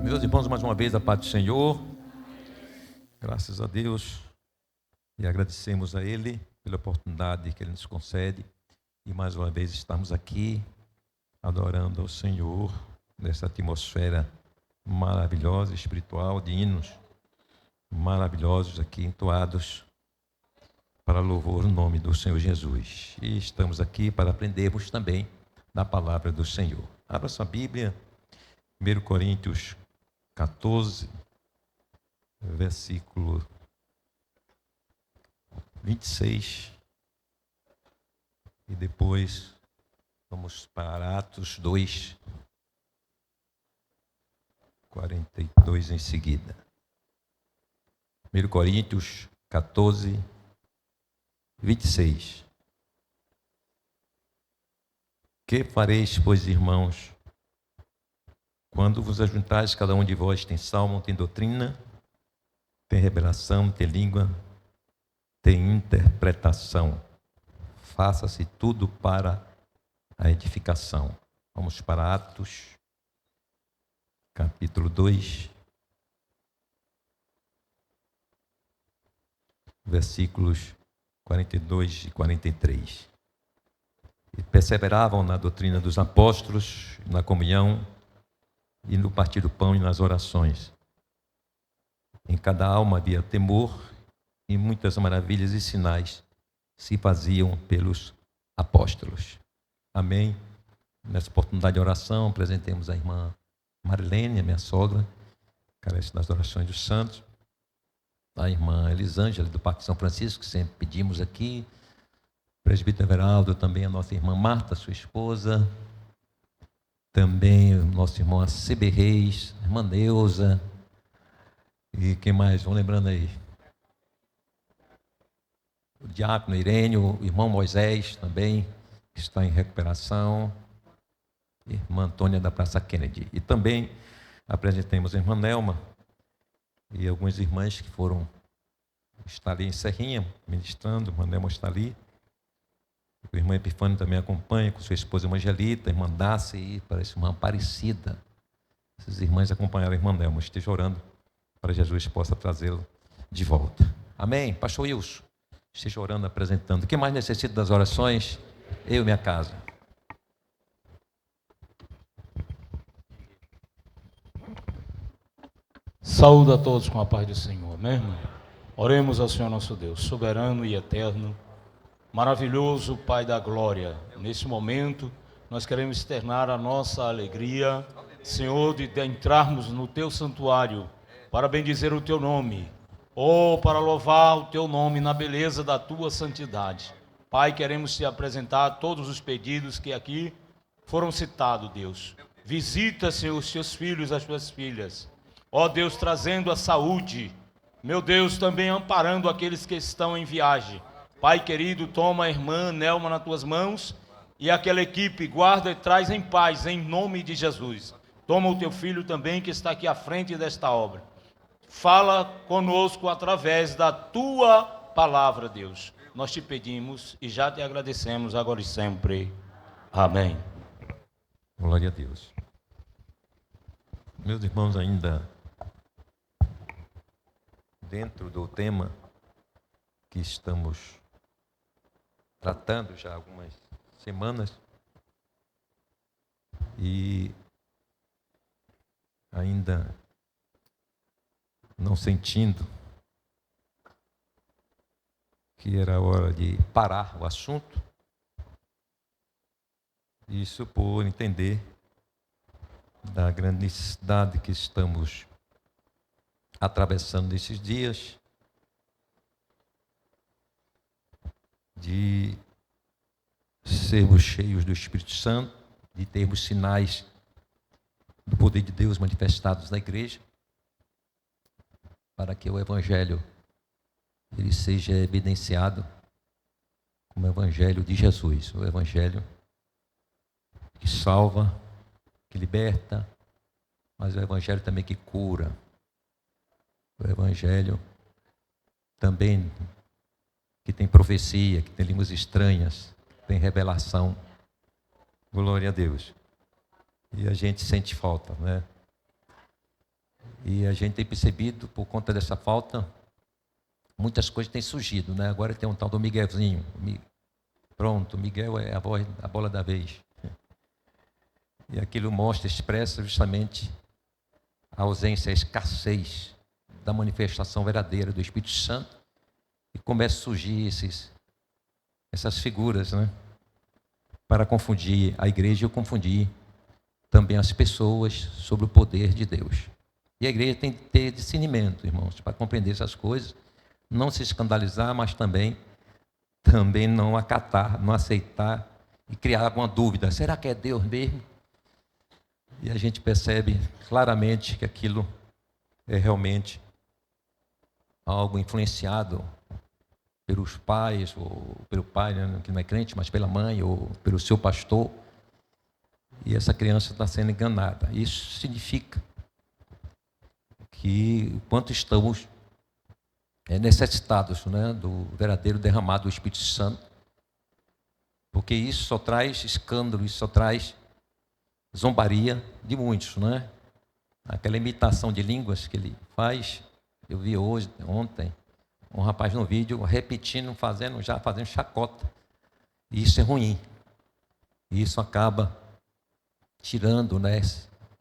Meus irmãos, mais uma vez a paz do Senhor, graças a Deus, e agradecemos a Ele pela oportunidade que Ele nos concede, e mais uma vez estamos aqui adorando ao Senhor, nessa atmosfera maravilhosa, espiritual, de hinos maravilhosos aqui entoados para louvor no nome do Senhor Jesus. E estamos aqui para aprendermos também da palavra do Senhor. Abra sua Bíblia, 1 Coríntios 14, versículo 26, e depois vamos para Atos 2, 42 em seguida. 1 Coríntios 14, 26. Que fareis, pois, irmãos, quando vos ajuntais, cada um de vós tem salmo, tem doutrina, tem revelação, tem língua, tem interpretação. Faça-se tudo para a edificação. Vamos para Atos, capítulo 2, versículos 42 e 43. E perseveravam na doutrina dos apóstolos, na comunhão, e no partir do pão e nas orações. Em cada alma havia temor, e muitas maravilhas e sinais se faziam pelos apóstolos. Amém. Nessa oportunidade de oração, apresentemos a irmã Marilene, a minha sogra, carece das orações dos santos. A irmã Elisângela, do Parque São Francisco, que sempre pedimos aqui. O presbítero Everaldo, também a nossa irmã Marta, sua esposa. Também o nosso irmão A.C.B. Reis, a irmã Neuza. E quem mais? Vão lembrando aí. O diácono Irênio, o irmão Moisés também, que está em recuperação. Irmã Antônia da Praça Kennedy. E também apresentemos a irmã Nelma e algumas irmãs que foram estar ali em Serrinha, ministrando. A irmã Nelma está ali. O irmão Epifânio também acompanha, com sua esposa Evangelita, a irmã Dácia e parece uma Aparecida. Essas irmãs acompanharam a irmã Nelma. Esteja orando para que Jesus possa trazê-lo de volta. Amém? Pastor Wilson, esteja orando, apresentando. Quem mais necessita das orações? Eu e minha casa. Saúde a todos com a paz do Senhor, amém, irmão? Oremos ao Senhor nosso Deus, soberano e eterno, maravilhoso Pai da glória. Nesse momento, nós queremos externar a nossa alegria, Senhor, de entrarmos no Teu santuário, para bendizer o Teu nome, ou para louvar o Teu nome na beleza da Tua santidade. Pai, queremos Te apresentar todos os pedidos que aqui foram citados, Deus. Visita, Senhor, os Teus filhos, as Tuas filhas. Ó Deus, trazendo a saúde, meu Deus, também amparando aqueles que estão em viagem. Pai querido, toma a irmã Nelma nas tuas mãos e aquela equipe, guarda e traz em paz, em nome de Jesus. Toma o teu filho também que está aqui à frente desta obra. Fala conosco através da tua palavra, Deus. Nós te pedimos e já te agradecemos agora e sempre. Amém. Glória a Deus. Meus irmãos, ainda dentro do tema que estamos tratando já há algumas semanas, e ainda não sentindo que era hora de parar o assunto, isso por entender da grande necessidade que estamos atravessando nesses dias, de sermos cheios do Espírito Santo, de termos sinais do poder de Deus manifestados na igreja, para que o Evangelho ele seja evidenciado como o Evangelho de Jesus, o Evangelho que salva, que liberta, mas o Evangelho também que cura, o Evangelho também que tem profecia, que tem línguas estranhas, que tem revelação. Glória a Deus. E a gente sente falta, né? E a gente tem percebido, por conta dessa falta, muitas coisas têm surgido, né? Agora tem um tal do Miguelzinho. Pronto, Miguel é a bola da vez. E aquilo mostra, expressa justamente a ausência, a escassez da manifestação verdadeira do Espírito Santo. E começa a surgir essas figuras, né? Para confundir a igreja e confundir também as pessoas sobre o poder de Deus. E a igreja tem que ter discernimento, irmãos, para compreender essas coisas, não se escandalizar, mas também não acatar, não aceitar e criar alguma dúvida. Será que é Deus mesmo? E a gente percebe claramente que aquilo é realmente algo influenciado pelos pais, ou pelo pai, né, que não é crente, mas pela mãe, ou pelo seu pastor. E essa criança está sendo enganada. Isso significa que o quanto estamos necessitados, né, do verdadeiro derramado do Espírito Santo, porque isso só traz escândalo, isso só traz zombaria de muitos, né? Aquela imitação de línguas que ele faz, eu vi ontem, um rapaz no vídeo repetindo, fazendo chacota. E isso é ruim. E isso acaba tirando, né?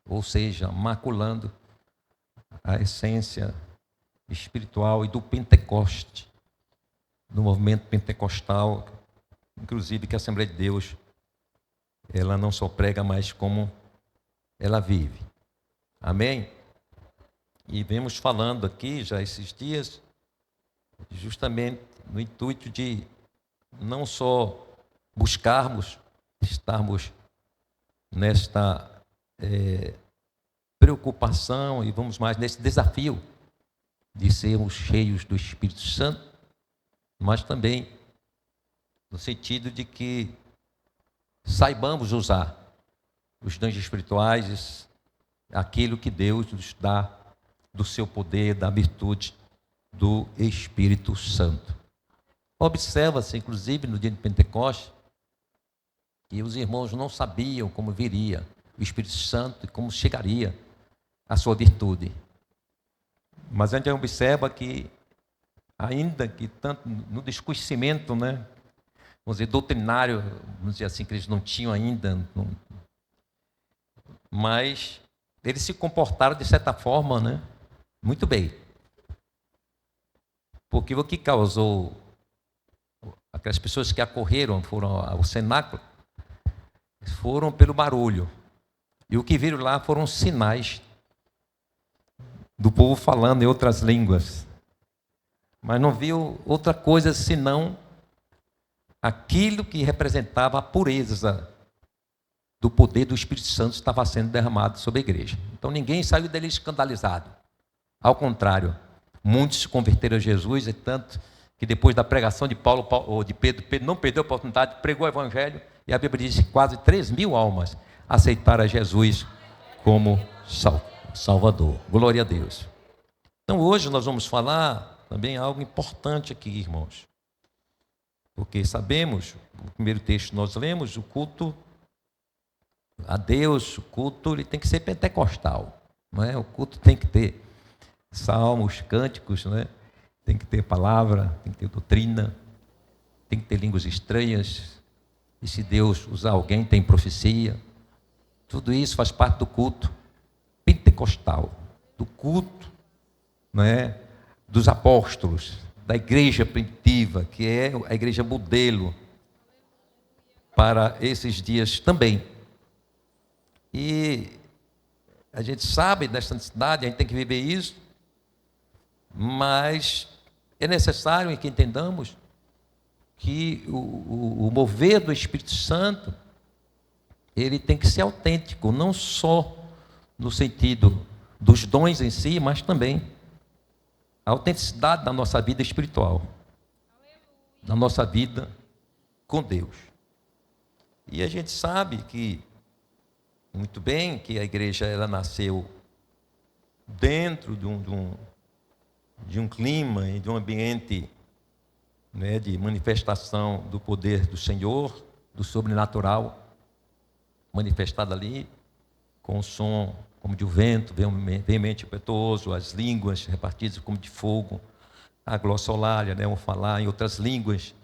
Ou seja, maculando a essência espiritual e do Pentecoste, do movimento pentecostal, inclusive que a Assembleia de Deus, ela não só prega, mas como ela vive. Amém? E vemos falando aqui já esses dias, justamente no intuito de não só buscarmos, estarmos nesta preocupação e vamos mais nesse desafio de sermos cheios do Espírito Santo, mas também no sentido de que saibamos usar os dons espirituais, aquilo que Deus nos dá do seu poder, da virtude do Espírito Santo. Observa-se, inclusive, no dia de Pentecostes, que os irmãos não sabiam como viria o Espírito Santo e como chegaria a sua virtude. Mas a gente observa que, ainda que tanto no desconhecimento, né, vamos dizer, doutrinário, vamos dizer assim, que eles não tinham ainda, mas eles se comportaram de certa forma, né, muito bem. Porque o que causou aquelas pessoas que acorreram, foram ao cenáculo, foram pelo barulho. E o que viram lá foram sinais do povo falando em outras línguas. Mas não viu outra coisa senão aquilo que representava a pureza do poder do Espírito Santo estava sendo derramado sobre a igreja. Então ninguém saiu dele escandalizado. Ao contrário, muitos se converteram a Jesus, e tanto que depois da pregação de Paulo ou de Pedro não perdeu a oportunidade, pregou o Evangelho, e a Bíblia diz que quase 3.000 almas aceitaram a Jesus como Salvador. Glória a Deus. Então hoje nós vamos falar também algo importante aqui, irmãos. Porque sabemos, no primeiro texto que nós lemos, o culto a Deus, o culto ele tem que ser pentecostal, não é? O culto tem que ter salmos, cânticos, não é? Tem que ter palavra, tem que ter doutrina, tem que ter línguas estranhas, e se Deus usar alguém, tem profecia. Tudo isso faz parte do culto pentecostal, do culto, não é? Dos apóstolos, da igreja primitiva, que é a igreja modelo para esses dias também. E a gente sabe dessa necessidade, a gente tem que viver isso, mas é necessário que entendamos que o mover do Espírito Santo, ele tem que ser autêntico, não só no sentido dos dons em si, mas também a autenticidade da nossa vida espiritual, da nossa vida com Deus. E a gente sabe que muito bem que a igreja ela nasceu dentro de um clima e de um ambiente, né, de manifestação do poder do Senhor, do sobrenatural, manifestado ali com som, como de um vento, veemente e impetuoso, as línguas repartidas como de fogo, a glossolalia, né, o falar em outras línguas,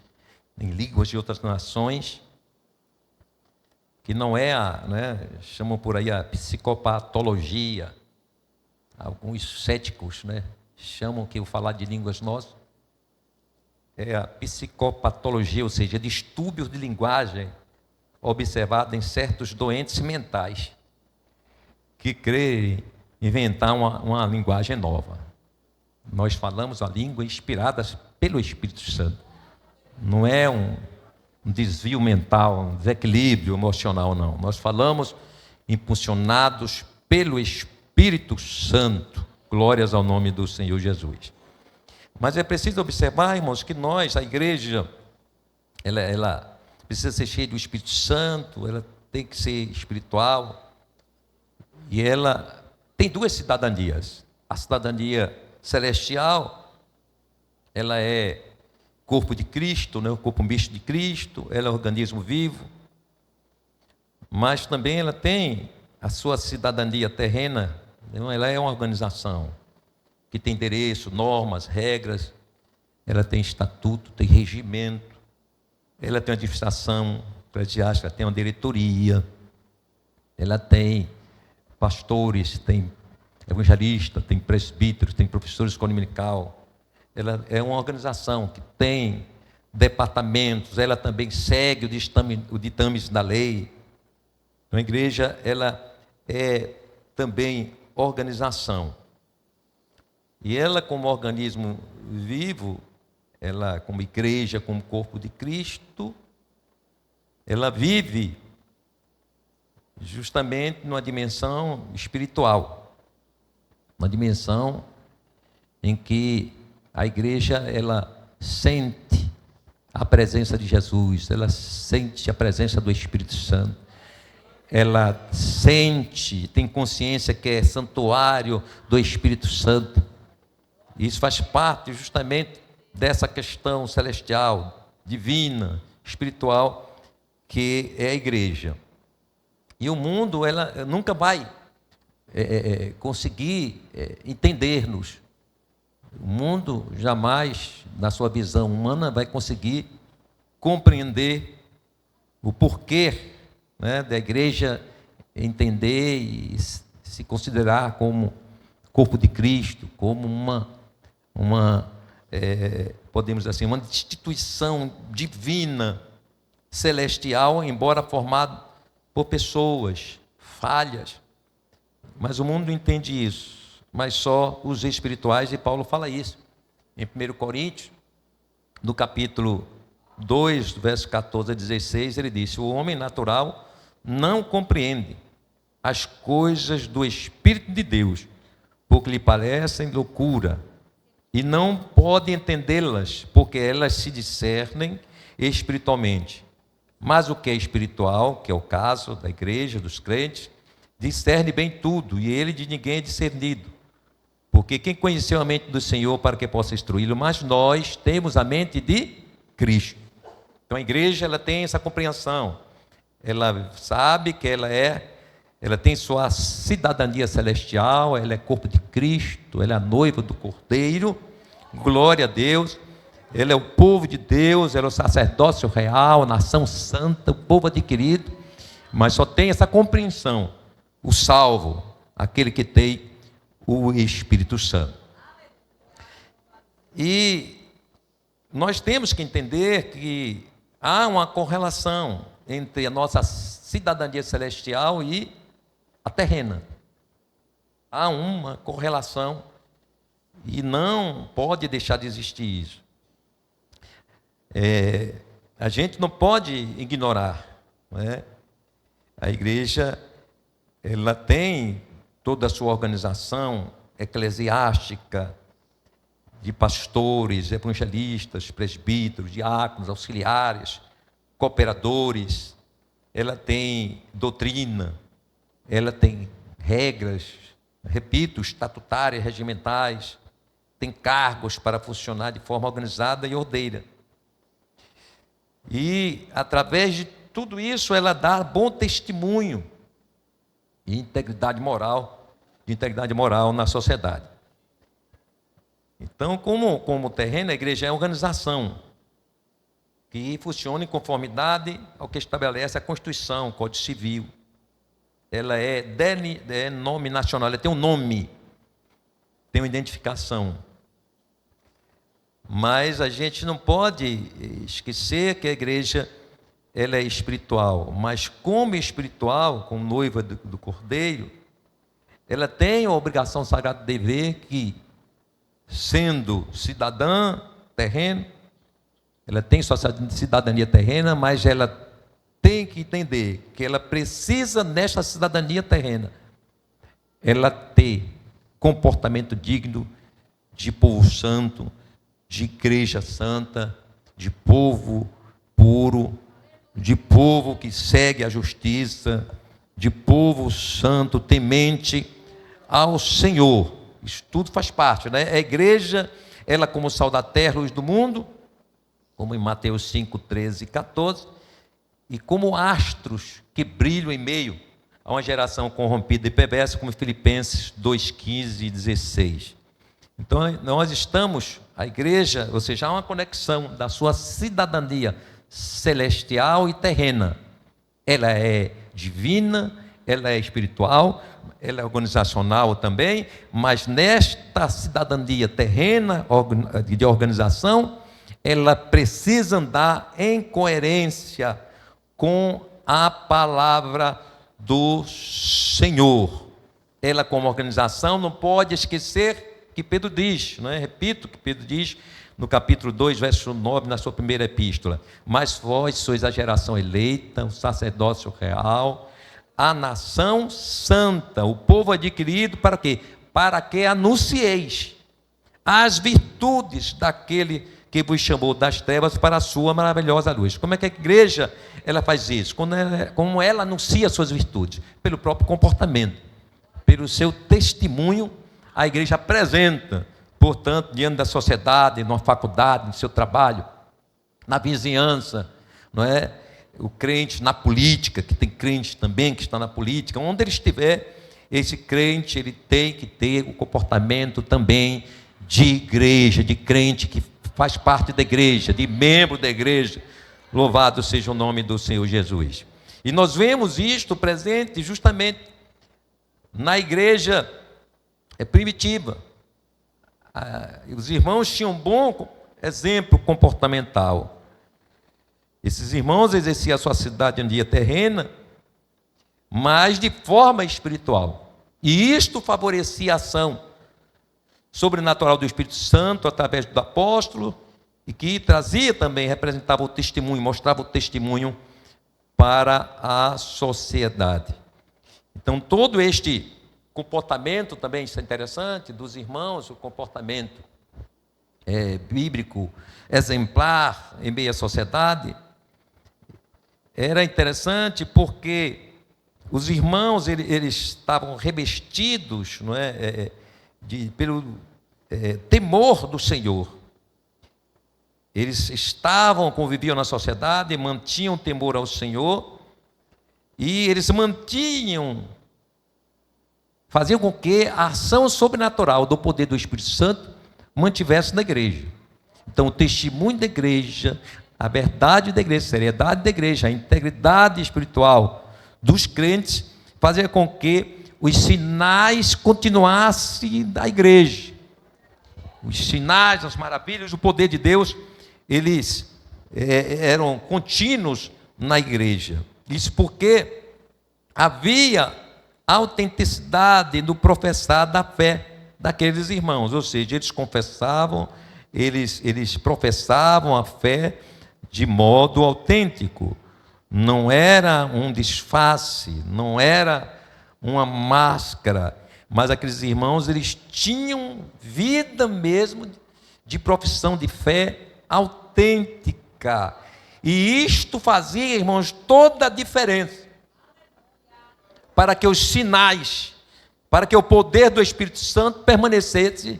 em línguas de outras nações, que não é chamam por aí a psicopatologia. Alguns céticos, chamam que o falar de línguas nosso é a psicopatologia, ou seja, distúrbios de linguagem observado em certos doentes mentais que querem inventar uma linguagem nova. Nós falamos a língua inspirada pelo Espírito Santo. Não é um desvio mental, um desequilíbrio emocional, não. Nós falamos impulsionados pelo Espírito Santo. Glórias ao nome do Senhor Jesus. Mas é preciso observar, irmãos, que nós, a igreja, ela precisa ser cheia do Espírito Santo, ela tem que ser espiritual. E ela tem duas cidadanias. A cidadania celestial, ela é corpo de Cristo, o corpo misto de Cristo, ela é organismo vivo. Mas também ela tem a sua cidadania terrena, ela é uma organização que tem endereço, normas, regras, ela tem estatuto, tem regimento, ela tem uma administração eclesiástica, ela tem uma diretoria, ela tem pastores, tem evangelistas, tem presbíteros, tem professores de escola dominical. Ela é uma organização que tem departamentos, ela também segue o ditames da lei. A igreja, ela é também organização. E ela, como organismo vivo, ela, como igreja, como corpo de Cristo, ela vive justamente numa dimensão espiritual, uma dimensão em que a igreja, ela sente a presença de Jesus, ela sente a presença do Espírito Santo, ela sente, tem consciência que é santuário do Espírito Santo. Isso faz parte justamente dessa questão celestial, divina, espiritual, que é a igreja. E o mundo, ela nunca vai conseguir entender-nos. O mundo jamais, na sua visão humana, vai conseguir compreender o porquê da igreja entender e se considerar como corpo de Cristo, como podemos dizer assim, uma instituição divina, celestial, embora formada por pessoas falhas. Mas o mundo entende isso, mas só os espirituais, e Paulo fala isso em 1 Coríntios, no capítulo 2, verso 14 a 16, ele disse: o homem natural não compreende as coisas do Espírito de Deus, porque lhe parecem loucura, e não pode entendê-las, porque elas se discernem espiritualmente. Mas o que é espiritual, que é o caso da igreja, dos crentes, discerne bem tudo, e ele de ninguém é discernido. Porque quem conheceu a mente do Senhor para que possa instruí-lo? Mas nós temos a mente de Cristo. Então a igreja, ela tem essa compreensão. Ela sabe que ela tem sua cidadania celestial, ela é corpo de Cristo, ela é a noiva do Cordeiro, glória a Deus. Ele é o povo de Deus, ele é o sacerdócio real, a nação santa, o povo adquirido, mas só tem essa compreensão, o salvo, aquele que tem o Espírito Santo. E nós temos que entender que há uma correlação entre a nossa cidadania celestial e a terrena. Há uma correlação e não pode deixar de existir isso. A gente não pode ignorar, A igreja, ela tem toda a sua organização eclesiástica, de pastores, evangelistas, presbíteros, diáconos, auxiliares, cooperadores. Ela tem doutrina, ela tem regras, repito, estatutárias, regimentais, tem cargos para funcionar de forma organizada e ordeira. E, através de tudo isso, ela dá bom testemunho e integridade moral de integridade moral na sociedade. Então, como terreno, a igreja é organização que funciona em conformidade ao que estabelece a Constituição, o Código Civil. Ela é denominacional, ela tem um nome, tem uma identificação. Mas a gente não pode esquecer que a igreja ela é espiritual, mas como espiritual, como noiva do Cordeiro, ela tem a obrigação sagrada de dever que, sendo cidadã terrena, ela tem sua cidadania terrena, mas ela tem que entender que ela precisa, nesta cidadania terrena, ela ter comportamento digno de povo santo, de igreja santa, de povo puro, de povo que segue a justiça, de povo santo, temente ao Senhor. Isso tudo faz parte, né? A igreja, ela como sal da terra, luz do mundo, como em Mateus 5, 13 e 14, e como astros que brilham em meio a uma geração corrompida e perversa, como Filipenses 2, 15 e 16. Então, nós estamos, a igreja, ou seja, há uma conexão da sua cidadania celestial e terrena. Ela é divina, ela é espiritual, ela é organizacional também, mas nesta cidadania terrena, de organização, ela precisa andar em coerência com a palavra do Senhor. Ela, como organização, não pode esquecer que Pedro diz, não é? Repito que Pedro diz no capítulo 2, verso 9, na sua primeira epístola: mas vós sois a geração eleita, o sacerdócio real, a nação santa, o povo adquirido, para quê? Para que anuncieis as virtudes daquele que vos chamou das trevas para a sua maravilhosa luz. Como é que a igreja ela faz isso? Como ela anuncia suas virtudes? Pelo próprio comportamento, pelo seu testemunho. A igreja apresenta, portanto, diante da sociedade, numa faculdade, no seu trabalho, na vizinhança, não é? O crente na política, que tem crente também que está na política, onde ele estiver, esse crente ele tem que ter o comportamento também de igreja, de crente que faz parte da igreja, de membro da igreja. Louvado seja o nome do Senhor Jesus. E nós vemos isto presente justamente na igreja primitiva. Os irmãos tinham um bom exemplo comportamental. Esses irmãos exerciam a sua cidadania terrena, mas de forma espiritual. E isto favorecia a ação sobrenatural do Espírito Santo através do apóstolo, e que trazia também, representava o testemunho, mostrava o testemunho para a sociedade. Então, todo este comportamento também, isso é interessante, dos irmãos, o comportamento bíblico exemplar em meio à sociedade, era interessante porque os irmãos eles estavam revestidos, não é, pelo temor do Senhor. Eles conviviam na sociedade, mantinham temor ao Senhor, e eles faziam com que a ação sobrenatural do poder do Espírito Santo mantivesse na igreja. Então, o testemunho da igreja, a verdade da igreja, a seriedade da igreja, a integridade espiritual dos crentes, fazia com que os sinais continuassem da igreja. Os sinais, as maravilhas, o poder de Deus, eles eram contínuos na igreja. Isso porque havia autenticidade no professar da fé daqueles irmãos, ou seja, eles confessavam, eles professavam a fé de modo autêntico. Não era um disfarce, não era uma máscara, mas aqueles irmãos, eles tinham vida mesmo de profissão de fé autêntica. E isto fazia, irmãos, toda a diferença para que os sinais, para que o poder do Espírito Santo permanecesse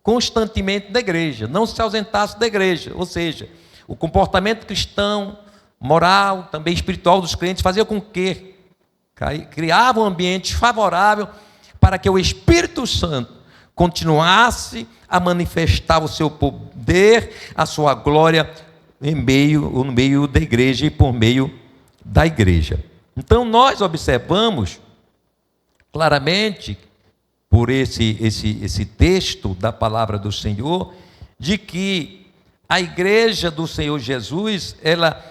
constantemente na igreja, não se ausentasse da igreja. Ou seja, o comportamento cristão, moral, também espiritual dos crentes fazia com que criava um ambiente favorável para que o Espírito Santo continuasse a manifestar o seu poder, a sua glória no meio da igreja e por meio da igreja. Então nós observamos claramente, por esse texto da palavra do Senhor, de que a igreja do Senhor Jesus, ela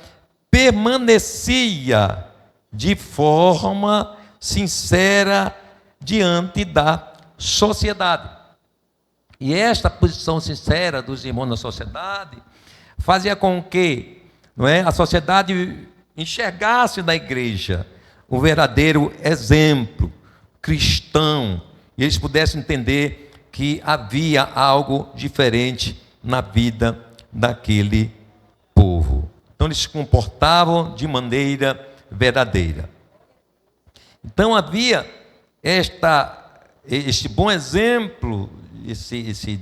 permanecia de forma sincera diante da sociedade. E esta posição sincera dos irmãos na sociedade fazia com que, a sociedade enxergasse na igreja o verdadeiro exemplo cristão, e eles pudessem entender que havia algo diferente na vida daquele povo. Então eles se comportavam de maneira verdadeira. Então havia este bom exemplo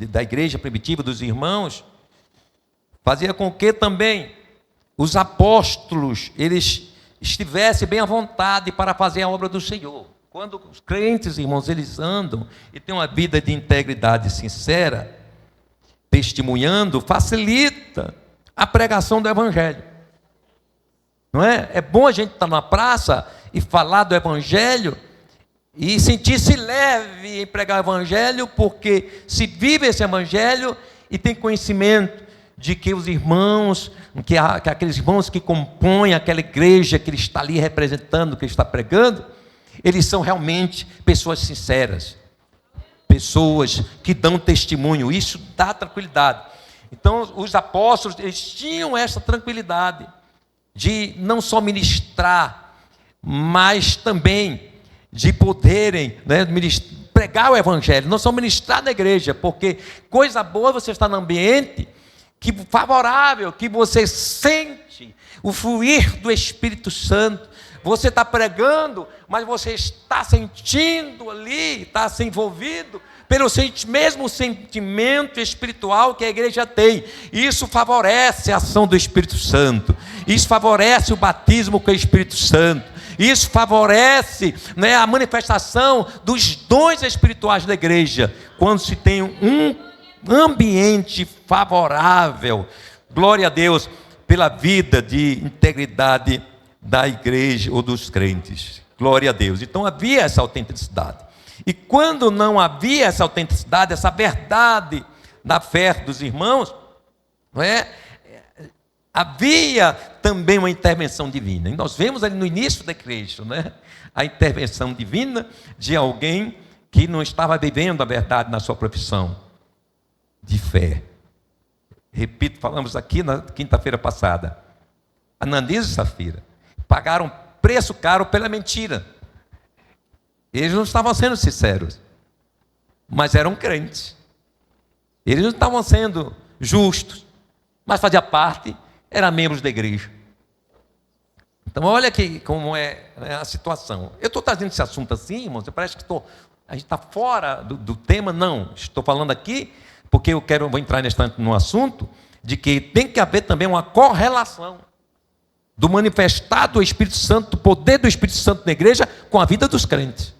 da igreja primitiva, dos irmãos, fazia com que também os apóstolos eles estivessem bem à vontade para fazer a obra do Senhor. Quando os crentes, irmãos, eles andam e têm uma vida de integridade sincera, testemunhando, facilita a pregação do Evangelho. Não é? É bom a gente estar na praça e falar do Evangelho e sentir-se leve em pregar o Evangelho, porque se vive esse Evangelho e tem conhecimento de que os irmãos, que aqueles irmãos que compõem aquela igreja que ele está ali representando, que ele está pregando, eles são realmente pessoas sinceras, pessoas que dão testemunho. Isso dá tranquilidade. Então os apóstolos, eles tinham essa tranquilidade de não só ministrar, mas também de poderem pregar o Evangelho, não só ministrar na igreja, porque coisa boa é você estar no ambiente favorável, que você sente o fluir do Espírito Santo. Você está pregando, mas você está sentindo ali, está se envolvido pelo mesmo sentimento espiritual que a igreja tem. Isso favorece a ação do Espírito Santo, isso favorece o batismo com o Espírito Santo, isso favorece a manifestação dos dons espirituais da igreja, quando se tem um ambiente favorável. Glória a Deus pela vida de integridade da igreja ou dos crentes. Glória a Deus. Então havia essa autenticidade. E quando não havia essa autenticidade, essa verdade da fé dos irmãos, havia também uma intervenção divina. E nós vemos ali no início da igreja, a intervenção divina de alguém que não estava vivendo a verdade na sua profissão de fé. Repito, falamos aqui na quinta-feira passada. Ananias e Safira pagaram preço caro pela mentira. Eles não estavam sendo sinceros, mas eram crentes. Eles não estavam sendo justos, mas fazia parte, eram membros da igreja. Então olha aqui como é a situação. Eu estou trazendo esse assunto assim, irmãos, parece que a gente está fora do tema. Não, estou falando aqui porque eu vou entrar no assunto de que tem que haver também uma correlação do manifestar do Espírito Santo, do poder do Espírito Santo na igreja com a vida dos crentes.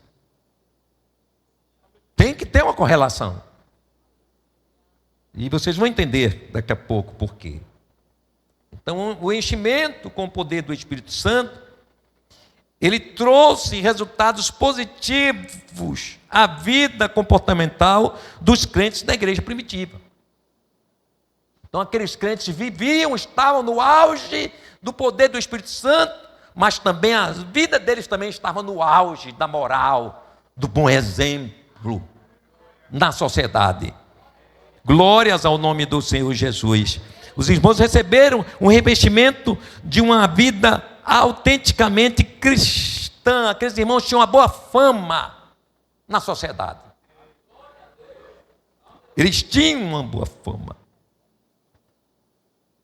Tem que ter uma correlação. E vocês vão entender daqui a pouco por quê. Então, o enchimento com o poder do Espírito Santo, ele trouxe resultados positivos à vida comportamental dos crentes da igreja primitiva. Então, aqueles crentes estavam no auge do poder do Espírito Santo, mas também a vida deles também estava no auge da moral, do bom exemplo na sociedade. Glórias ao nome do Senhor Jesus. Os irmãos receberam um revestimento de uma vida autenticamente cristã. Aqueles irmãos tinham uma boa fama na sociedade. Eles tinham uma boa fama.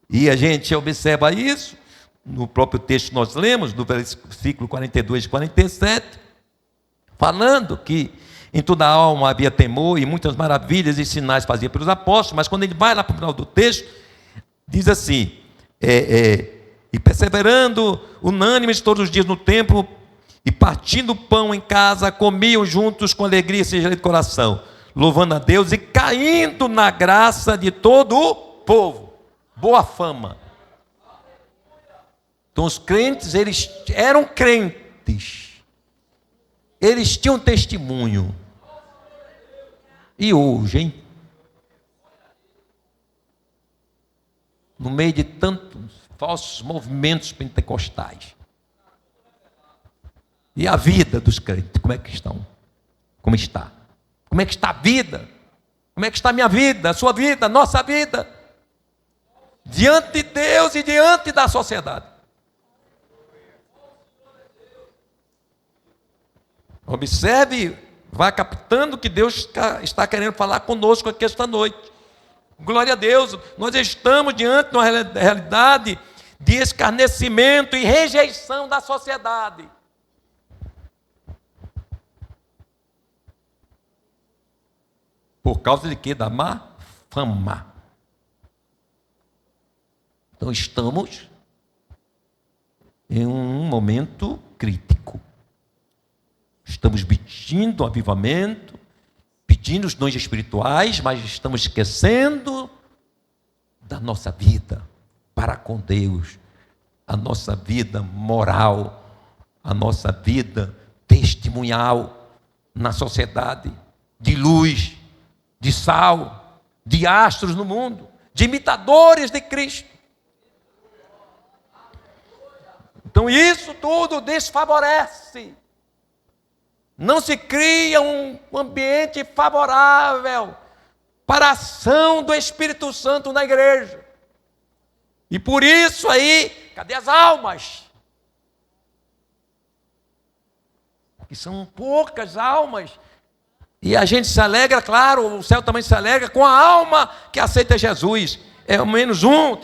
E a gente observa isso no próprio texto que nós lemos, no versículo 42 e 47, falando que em toda a alma havia temor e muitas maravilhas e sinais fazia pelos apóstolos. Mas quando ele vai lá para o final do texto, diz assim: e perseverando unânimes todos os dias no templo E partindo o pão em casa, comiam juntos com alegria e singeleza de coração, louvando a Deus e caindo na graça de todo o povo. Boa fama. Então os crentes, eles eram crentes. Eles tinham testemunho. E hoje, hein? No meio de tantos falsos movimentos pentecostais. E a vida dos crentes, como é que estão? Como está? Como é que está a vida? Como é que está a minha vida, a sua vida, a nossa vida? Diante de Deus e diante da sociedade. Observe, vá captando que Deus está querendo falar conosco aqui esta noite. Glória a Deus, nós estamos diante de uma realidade de escarnecimento e rejeição da sociedade. Por causa de quê? Da má fama. Então estamos em um momento crítico. Estamos pedindo um avivamento, pedindo os dons espirituais, mas estamos esquecendo da nossa vida para com Deus, a nossa vida moral, a nossa vida testemunhal na sociedade, de luz, de sal, de astros no mundo, de imitadores de Cristo. Então isso tudo desfavorece. Não se cria um ambiente favorável para a ação do Espírito Santo na igreja. E por isso aí, cadê as almas? Que são poucas almas. E a gente se alegra, claro, o céu também se alegra com a alma que aceita Jesus. É ao menos um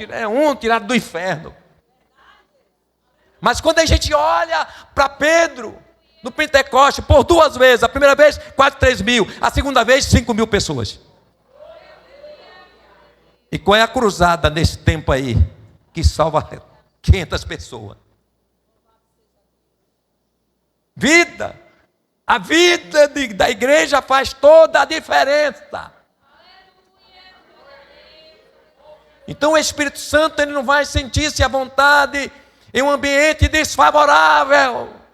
tirado do inferno. Mas quando a gente olha para Pedro, no Pentecoste, por 2 vezes, a primeira vez, quase 3.000, a segunda vez, 5.000 pessoas. E qual é a cruzada nesse tempo aí, que salva 500 pessoas? Vida. A vida da igreja faz toda a diferença. Então o Espírito Santo, ele não vai sentir-se à vontade em um ambiente desfavorável.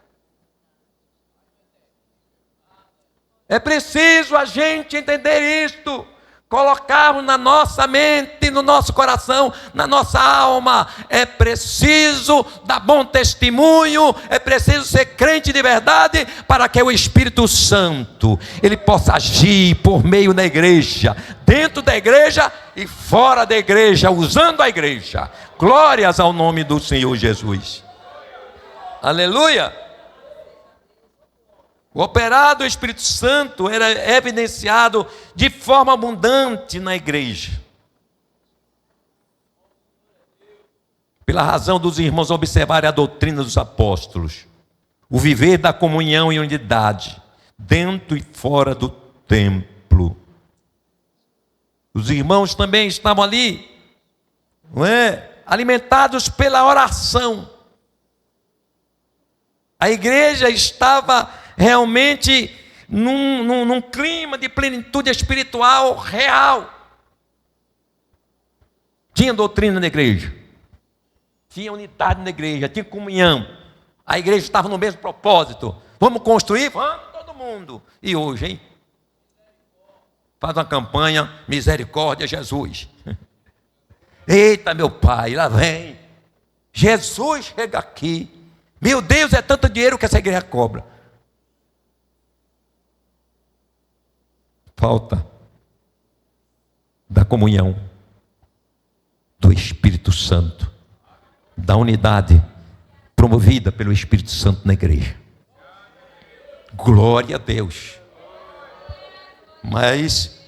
É preciso a gente entender isto, colocarmos na nossa mente, no nosso coração, na nossa alma. É preciso dar bom testemunho, é preciso ser crente de verdade, para que o Espírito Santo, ele possa agir por meio da igreja, dentro da igreja e fora da igreja, usando a igreja. Glórias ao nome do Senhor Jesus. Aleluia. O operar do Espírito Santo era evidenciado de forma abundante na igreja. Pela razão dos irmãos observarem a doutrina dos apóstolos, o viver da comunhão e unidade, dentro e fora do templo. Os irmãos também estavam ali, não é? Alimentados pela oração. A igreja estava realmente num clima de plenitude espiritual real. Tinha doutrina na igreja, tinha unidade na igreja, tinha comunhão. A igreja estava no mesmo propósito. Vamos construir? Vamos, todo mundo. E hoje, hein? Faz uma campanha, misericórdia, Jesus. Eita, meu pai, lá vem. Jesus chega aqui. Meu Deus, é tanto dinheiro que essa igreja cobra. Falta da comunhão, do Espírito Santo, da unidade promovida pelo Espírito Santo na igreja. Glória a Deus. Mas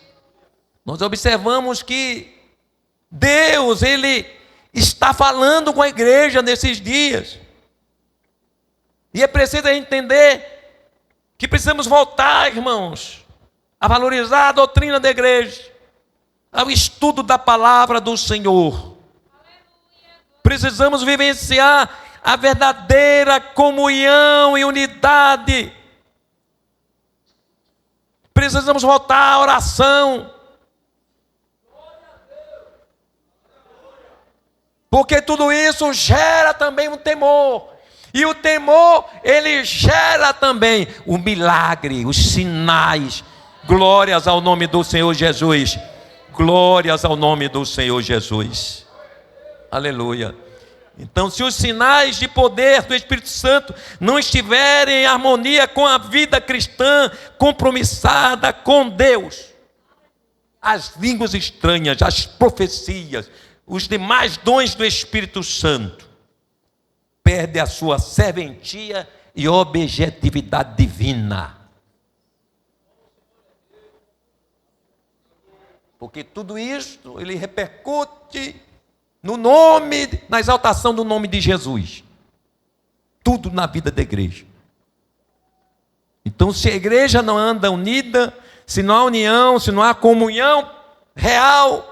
nós observamos que Deus, ele está falando com a igreja nesses dias. E é preciso a gente entender que precisamos voltar, irmãos, a valorizar a doutrina da igreja, ao estudo da palavra do Senhor. Precisamos vivenciar a verdadeira comunhão e unidade. Precisamos voltar à oração. Porque tudo isso gera também um temor. E o temor, ele gera também o milagre, os sinais. Glórias ao nome do Senhor Jesus. Glórias ao nome do Senhor Jesus. Aleluia. Então, se os sinais de poder do Espírito Santo não estiverem em harmonia com a vida cristã, compromissada com Deus, as línguas estranhas, as profecias, os demais dons do Espírito Santo, perde a sua serventia e objetividade divina. Porque tudo isso, ele repercute no nome, na exaltação do nome de Jesus. Tudo na vida da igreja. Então, se a igreja não anda unida, se não há união, se não há comunhão real,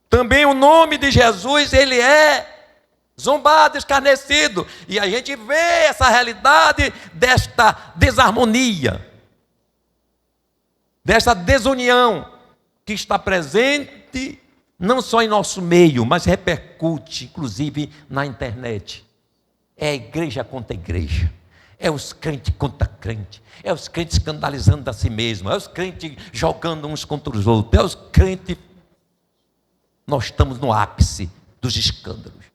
também o nome de Jesus, ele é zombado, escarnecido. E a gente vê essa realidade desta desarmonia, desta desunião que está presente não só em nosso meio, mas repercute inclusive na internet. É a igreja contra a igreja, é os crentes contra crentes, é os crentes escandalizando a si mesmos, é os crentes jogando uns contra os outros, é os crentes. Nós estamos no ápice dos escândalos.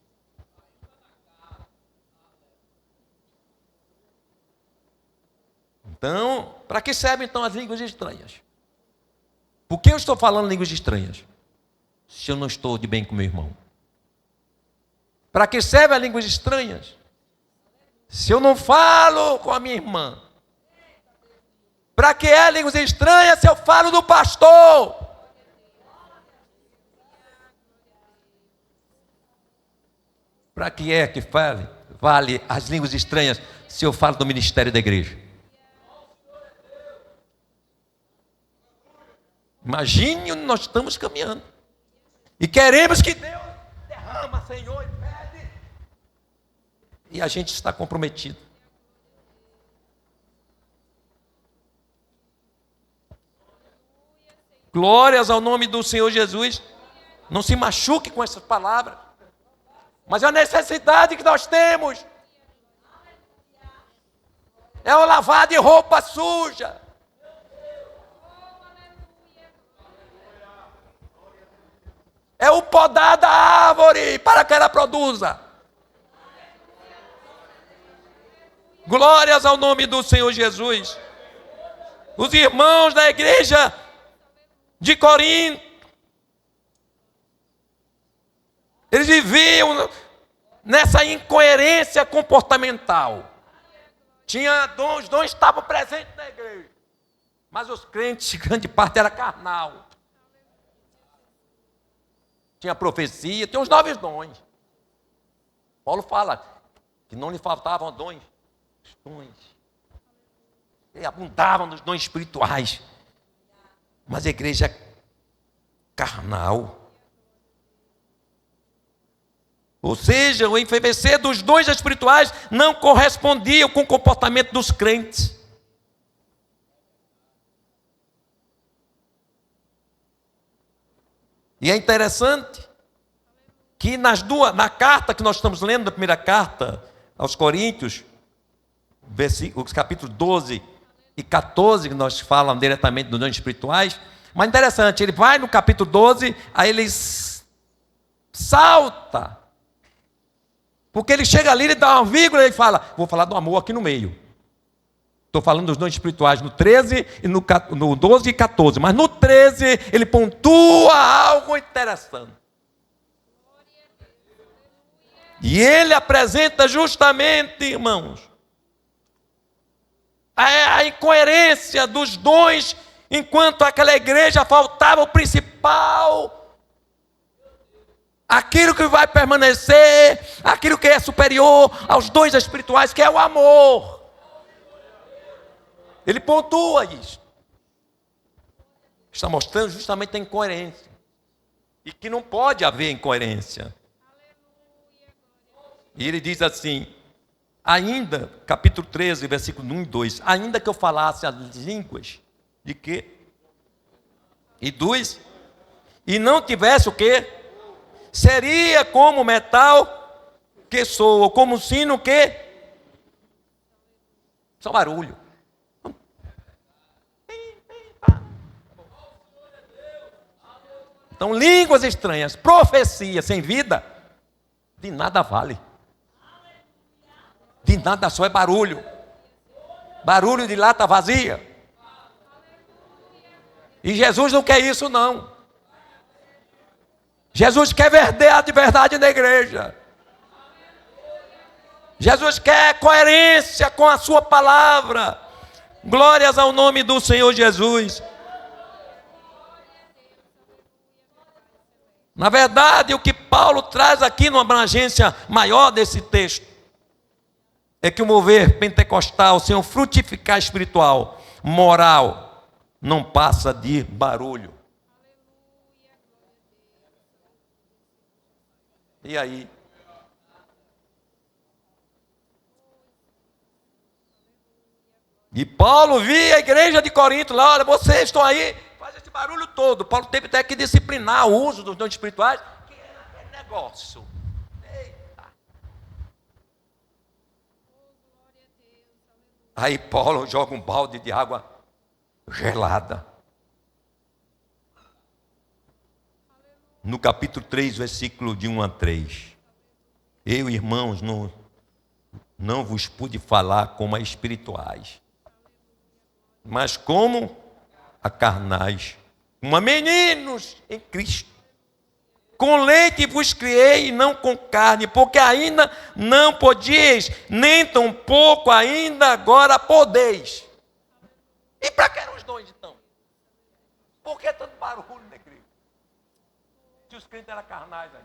Então, para que servem então as línguas estranhas? Por que eu estou falando línguas estranhas, se eu não estou de bem com meu irmão? Para que servem as línguas estranhas, se eu não falo com a minha irmã? Para que é línguas estranhas se eu falo do pastor? Para que é que vale as línguas estranhas se eu falo do ministério da igreja? Imagine onde nós estamos caminhando. E queremos que Deus derrama, Senhor, e pede. E a gente está comprometido. Glórias ao nome do Senhor Jesus. Não se machuque com essas palavras. Mas a necessidade que nós temos é o lavar de roupa suja. É o podar da árvore para que ela produza. Glórias ao nome do Senhor Jesus. Os irmãos da igreja de Corinto, eles viviam nessa incoerência comportamental. Tinha dons, os dons estavam presentes na igreja, mas os crentes, grande parte era carnal. Tinha profecia, tinha os 9 dons. Paulo fala que não lhe faltavam dons. Ele abundava nos dons espirituais. Mas a igreja é carnal. Ou seja, o enfervecer dos dons espirituais não correspondia com o comportamento dos crentes. E é interessante que na carta que nós estamos lendo, na primeira carta aos Coríntios, os capítulos 12 e 14, que nós falamos diretamente dos dons espirituais, mas interessante, ele vai no capítulo 12, aí ele salta, porque ele chega ali, ele dá uma vírgula, ele fala, vou falar do amor aqui no meio. Estou falando dos dons espirituais no 13, e no 12 e 14. Mas no 13 ele pontua algo interessante. E ele apresenta justamente, irmãos, a incoerência dos dons, enquanto aquela igreja faltava o principal, aquilo que vai permanecer, aquilo que é superior aos dons espirituais, que é o amor. Ele pontua isso. Está mostrando justamente a incoerência. E que não pode haver incoerência. E ele diz assim, ainda, capítulo 13, versículo 1 e 2, ainda que eu falasse as línguas de quê? E dos, e não tivesse o quê? Seria como metal que soa, como sino que só barulho. Então, línguas estranhas, profecia sem vida, de nada vale. De nada só é barulho. Barulho de lata vazia. E Jesus não quer isso, não. Jesus quer verdade, verdade na igreja. Jesus quer coerência com a sua palavra. Glórias ao nome do Senhor Jesus. Na verdade, o que Paulo traz aqui numa abrangência maior desse texto é que o mover pentecostal, sem o frutificar espiritual, moral, não passa de barulho. E aí? E Paulo via a igreja de Corinto lá, olha, vocês estão aí, faz esse barulho todo. Paulo teve até que disciplinar o uso dos dons espirituais, que era aquele negócio. Eita. Aí Paulo joga um balde de água gelada. No capítulo 3, versículo de 1 a 3. Eu, irmãos, não vos pude falar como a espirituais, mas como a carnais, como a meninos em Cristo. Com leite vos criei e não com carne, porque ainda não podíeis, nem tampouco ainda agora podeis. E para que eram os dons então? Por que tanto barulho na igreja? Se os crentes eram carnais aí.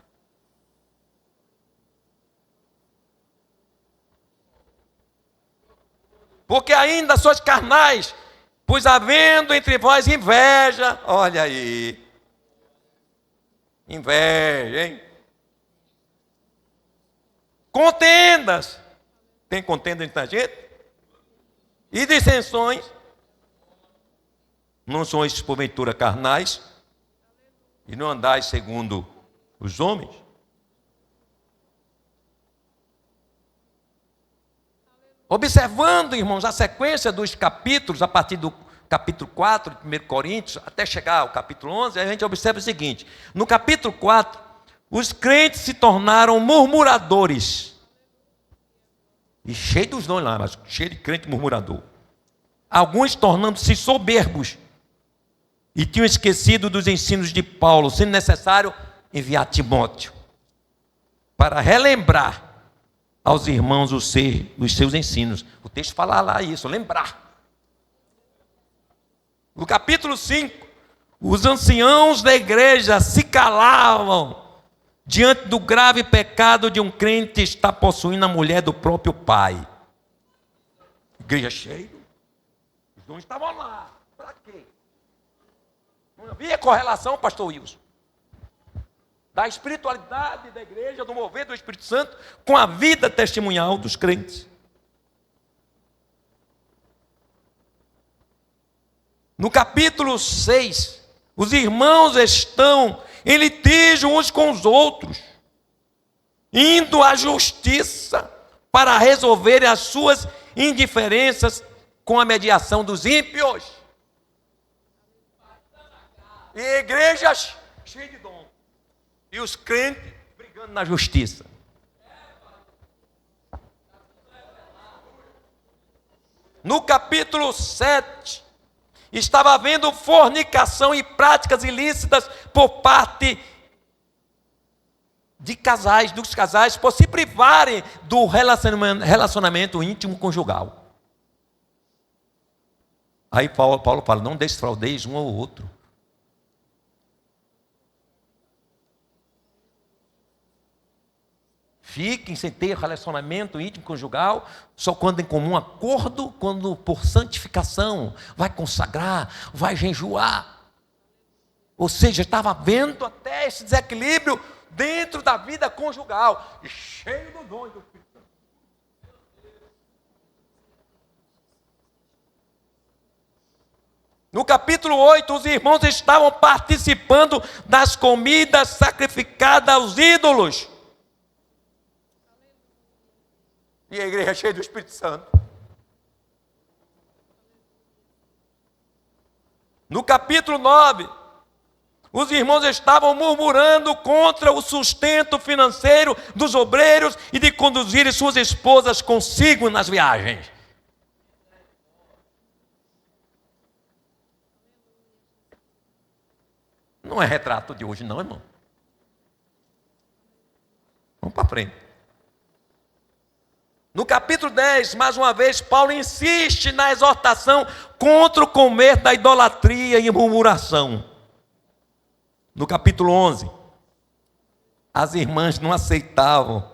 Porque ainda sois carnais, pois havendo entre vós inveja, olha aí, inveja, hein? Contendas, tem contenda entre a gente? E dissensões, não sois porventura carnais, e não andais segundo os homens? Observando, irmãos, a sequência dos capítulos, a partir do capítulo 4 de 1 Coríntios, até chegar ao capítulo 11, a gente observa o seguinte: no capítulo 4, os crentes se tornaram murmuradores. E cheio dos dons lá, mas cheio de crente murmurador. Alguns tornando-se soberbos. E tinham esquecido dos ensinos de Paulo, sendo necessário enviar Timóteo para relembrar aos irmãos os seus ensinos. O texto fala lá isso, lembrar. No capítulo 5, os anciãos da igreja se calavam diante do grave pecado de um crente estar possuindo a mulher do próprio pai. Igreja cheia, os dons estavam lá. Para quê? Não havia correlação, pastor Wilson, da espiritualidade da igreja, do mover do Espírito Santo, com a vida testemunhal dos crentes. No capítulo 6, os irmãos estão em litígio uns com os outros, indo à justiça para resolverem as suas indiferenças com a mediação dos ímpios. E igrejas cheias de dom. E os crentes brigando na justiça. No capítulo 7, estava havendo fornicação e práticas ilícitas por parte de casais, dos casais, por se privarem do relacionamento íntimo conjugal. Aí Paulo fala, não desfraudeis um ao outro. Fiquem sem ter relacionamento íntimo conjugal, só quando em comum acordo, quando por santificação, vai consagrar, vai jejuar. Ou seja, estava havendo até esse desequilíbrio dentro da vida conjugal, e cheio do dom do Espírito Santo. No capítulo 8, os irmãos estavam participando das comidas sacrificadas aos ídolos. E a igreja cheia do Espírito Santo. No capítulo 9, os irmãos estavam murmurando contra o sustento financeiro dos obreiros e de conduzirem suas esposas consigo nas viagens. Não é retrato de hoje não, irmão. Vamos para frente. No capítulo 10, mais uma vez, Paulo insiste na exortação contra o comer da idolatria e murmuração. No capítulo 11, as irmãs não aceitavam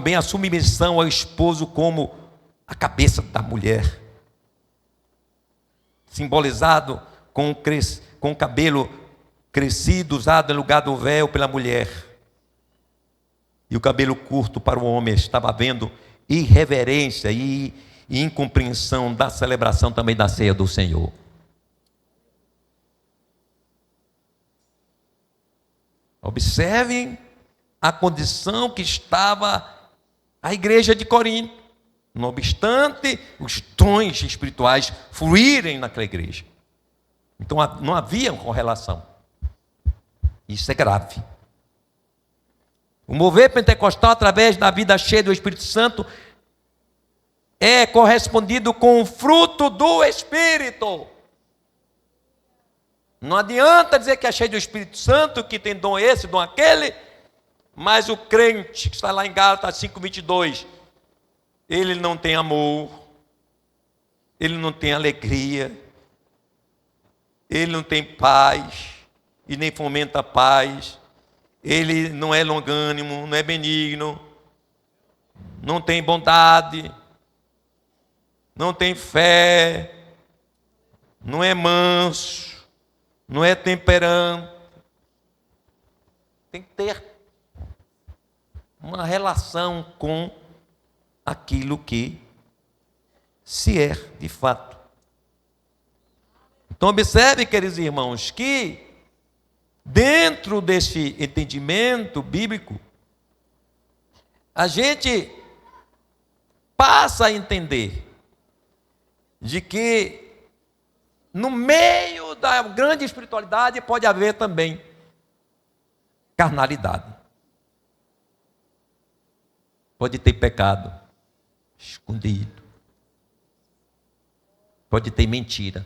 bem a submissão ao esposo como a cabeça da mulher, simbolizado com o cabelo crescido, usado em lugar do véu pela mulher. E o cabelo curto para o homem. Estava havendo irreverência e incompreensão da celebração também da ceia do Senhor. Observem a condição que estava a igreja de Corinto. Não obstante os dons espirituais fluírem naquela igreja. Então não havia correlação. Isso é grave. O mover pentecostal através da vida cheia do Espírito Santo é correspondido com o fruto do Espírito. Não adianta dizer que é cheio do Espírito Santo, que tem dom esse, dom aquele, mas o crente, que está lá em Gálatas 5:22, ele não tem amor, ele não tem alegria, ele não tem paz, e nem fomenta a paz. Ele não é longânimo, não é benigno, não tem bondade, não tem fé, não é manso, não é temperante. Tem que ter uma relação com aquilo que se é de fato. Então observe, queridos irmãos, que dentro desse entendimento bíblico, a gente passa a entender de que no meio da grande espiritualidade pode haver também carnalidade. Pode ter pecado escondido. Pode ter mentira.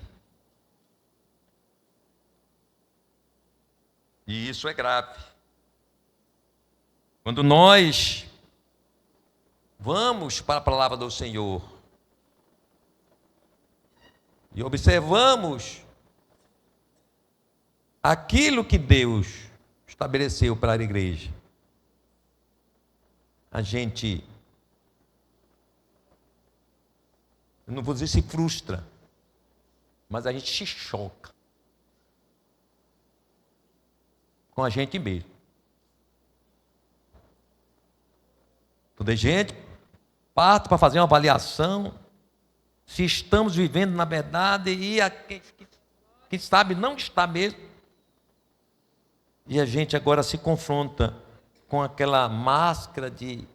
E isso é grave. Quando nós vamos para a palavra do Senhor e observamos aquilo que Deus estabeleceu para a igreja, a gente, eu não vou dizer se frustra, mas a gente se choca com a gente mesmo. Quando a gente parte para fazer uma avaliação, se estamos vivendo na verdade e quem sabe não está mesmo. E a gente agora se confronta com aquela máscara de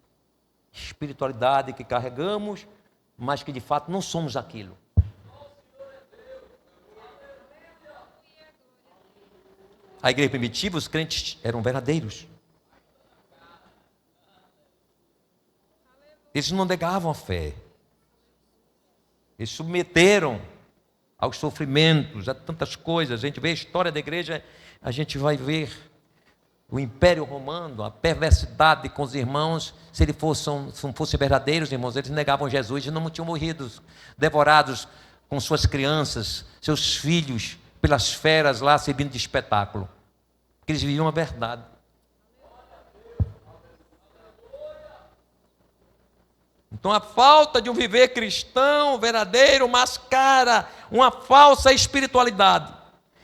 espiritualidade que carregamos, mas que de fato não somos aquilo. A igreja primitiva, os crentes eram verdadeiros. Eles não negavam a fé. Eles submeteram aos sofrimentos, a tantas coisas. A gente vê a história da igreja, a gente vai ver o Império Romano, a perversidade com os irmãos. Se eles fossem verdadeiros, irmãos, eles negavam Jesus e não tinham morrido, devorados com suas crianças, seus filhos, pelas feras lá servindo de espetáculo. Porque eles viviam a verdade. Então a falta de um viver cristão verdadeiro mascara uma falsa espiritualidade.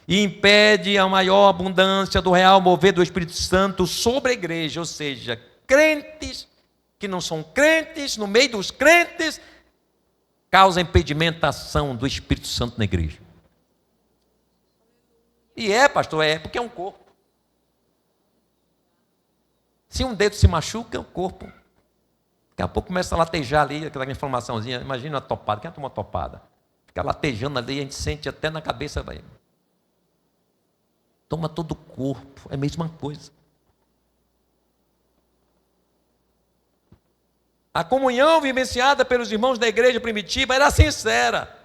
e impede a maior abundância do real mover do Espírito Santo sobre a igreja, ou seja, crentes que não são crentes, no meio dos crentes, causa impedimentação do Espírito Santo na igreja. E pastor, porque é um corpo. Se um dedo se machuca, é o corpo. Daqui a pouco começa a latejar ali, aquela informaçãozinha, imagina uma topada, quem tomou uma topada? Fica latejando ali, a gente sente até na cabeça, vai. Toma todo o corpo, é a mesma coisa. A comunhão vivenciada pelos irmãos da igreja primitiva era sincera.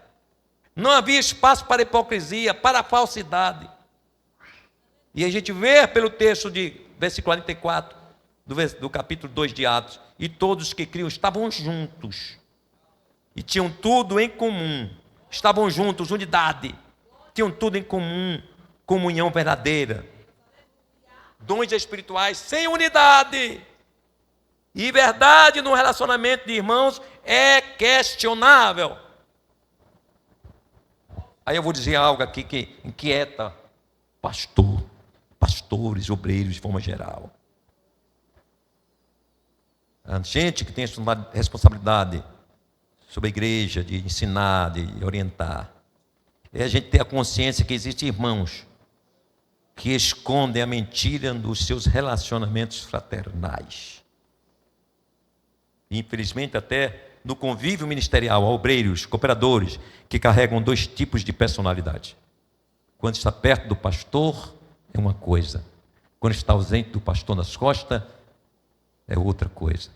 Não havia espaço para hipocrisia, para falsidade. E a gente vê pelo texto de versículo 44, do capítulo 2 de Atos, e todos que criam estavam juntos, e tinham tudo em comum, estavam juntos, unidade, tinham tudo em comum, comunhão verdadeira, dons espirituais sem unidade, e verdade no relacionamento de irmãos é questionável. Aí eu vou dizer algo aqui que inquieta pastores, obreiros de forma geral. A gente que tem essa responsabilidade sobre a igreja, de ensinar, de orientar, é a gente ter a consciência que existem irmãos que escondem a mentira dos seus relacionamentos fraternais. Infelizmente, até no convívio ministerial, há obreiros, cooperadores, que carregam dois tipos de personalidade. Quando está perto do pastor, é uma coisa. Quando está ausente do pastor nas costas, é outra coisa.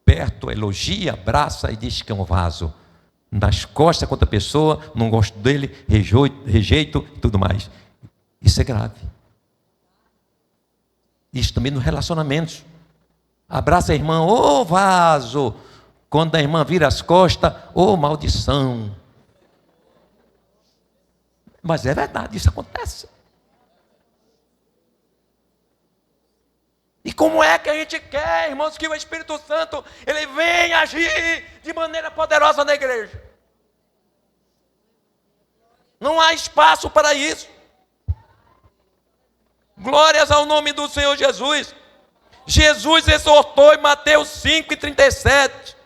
Perto, elogia, abraça e diz que é um vaso. Nas costas, contra a pessoa, não gosto dele, rejeito e tudo mais. Isso é grave. Isso também nos relacionamentos. Abraça a irmã, ô vaso. Quando a irmã vira as costas, ô maldição. Mas é verdade, isso acontece. E como é que a gente quer, irmãos, que o Espírito Santo ele venha agir de maneira poderosa na igreja? Não há espaço para isso. Glórias ao nome do Senhor Jesus. Jesus exortou em Mateus 5:37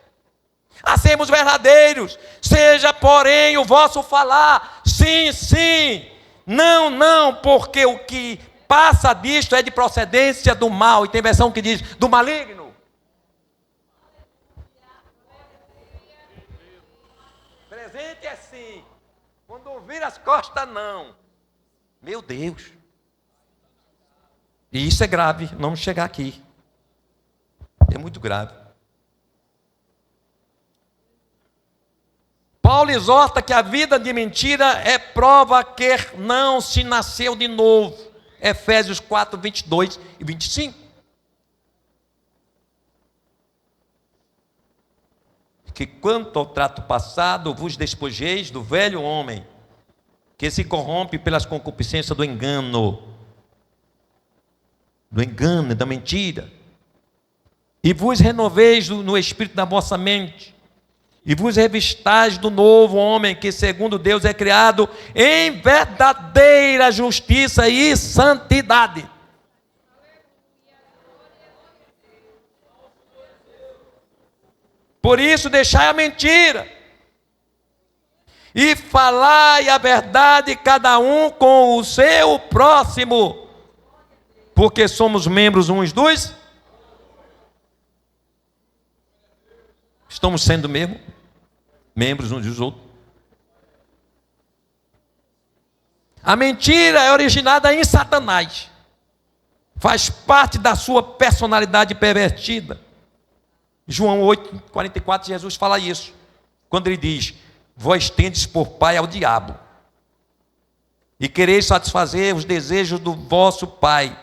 a sermos verdadeiros. Seja, porém, o vosso falar sim, sim, não, não, porque o que passa disto é de procedência do mal. E tem versão que diz do maligno. Presente é sim, quando ouvir as costas não. Meu Deus. E isso é grave, não vamos chegar aqui. É muito grave. Paulo exorta que a vida de mentira é prova que não se nasceu de novo. Efésios 4, 22 e 25. Que quanto ao trato passado, vos despojeis do velho homem, que se corrompe pelas concupiscências do engano, da mentira, e vos renoveis no espírito da vossa mente, e vos revistais do novo homem, que segundo Deus é criado em verdadeira justiça e santidade. Por isso deixai a mentira, e falai a verdade cada um com o seu próximo, porque somos membros uns dos. Estamos sendo mesmo membros uns dos outros. A mentira é originada em Satanás. Faz parte da sua personalidade pervertida. João 8:44, Jesus fala isso. Quando ele diz: vós tendes por pai ao diabo, e quereis satisfazer os desejos do vosso pai.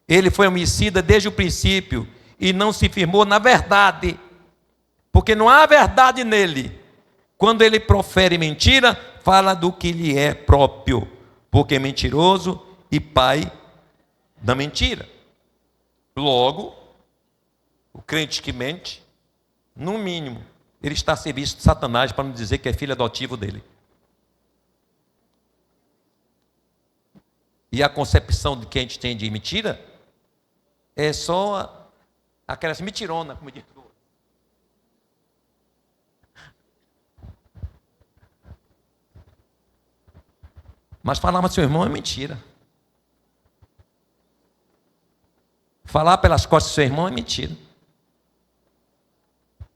Ele foi homicida desde o princípio, e não se firmou na verdade, porque não há verdade nele. Quando ele profere mentira, fala do que lhe é próprio, porque é mentiroso e pai da mentira. Logo, o crente que mente, no mínimo, ele está a serviço de Satanás, para não dizer que é filho adotivo dele. E a concepção de que a gente tem de mentira é só aquelas mentironas, como diz. Mas falar para seu irmão é mentira. Falar pelas costas do seu irmão é mentira.